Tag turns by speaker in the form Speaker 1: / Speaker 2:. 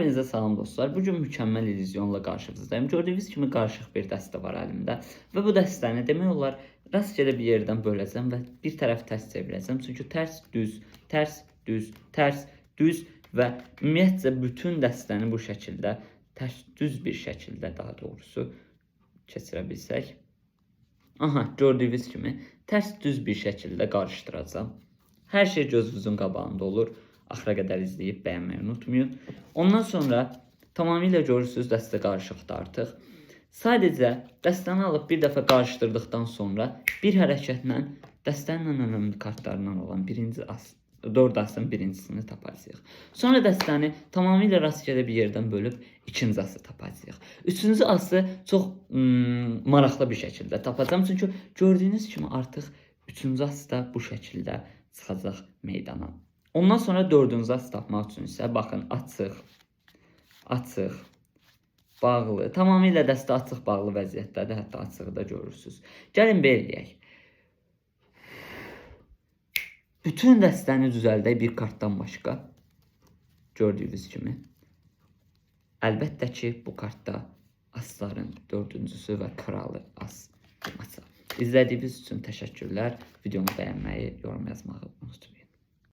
Speaker 1: Hepinize salam dostlar. Bugün mükemmel illüzyonla karşınızdayım. Gördüğünüz kimi qarışıq bir dəstə var əlimdə. Və bu dəstəni demək olar rastgele bir yerdən böləcəm və bir tərəf tərs çevirəcəm. Çünki tərs, düz, tərs, düz, tərs, düz və ümumiyyətcə bütün dəstəni bu şəkildə tərs, düz bir şəkildə daha doğrusu keçirə bilsək. Aha, gördüyünüz kimi tərs, düz bir şəkildə qarışdıracağım. Hər şey gözünüzün qabağında olur. Axıra qədər izləyib bəyənməyi unutmayın. Ondan sonra tamamilə görürsünüz dəstə qarışıqdır artıq. Sadəcə dəstəni alıb bir dəfə qarışdırdıqdan sonra bir hərəkətlə dəstənin ən önəmli kartlarından olan dörd asın birincisini tapacağıq. Sonra dəstəni tamamilə rastgele bir yerdən bölüb ikinci ası tapacağıq. Üçüncü ası çox maraqlı bir şəkildə tapacağım. Çünki gördüyünüz kimi artıq üçüncü ası da bu şəkildə çıxacaq meydana. Ondan sonra dördüncü as tapmaq üçün isə baxın açıq, açıq, bağlı. Tamamilə dəstə açıq bağlı vəziyyətdədir. Hətta açığı da görürsünüz. Gəlin belə eləyək. Bütün dəstəni düzəldək bir kartdan başqa. Gördüyünüz kimi. Əlbəttə ki bu kartda asların dördüncüsü və kralı as açaq. İzlədiyiniz üçün təşəkkürlər. Videomu bəyənməyi, yorum yazmağı unutmayın.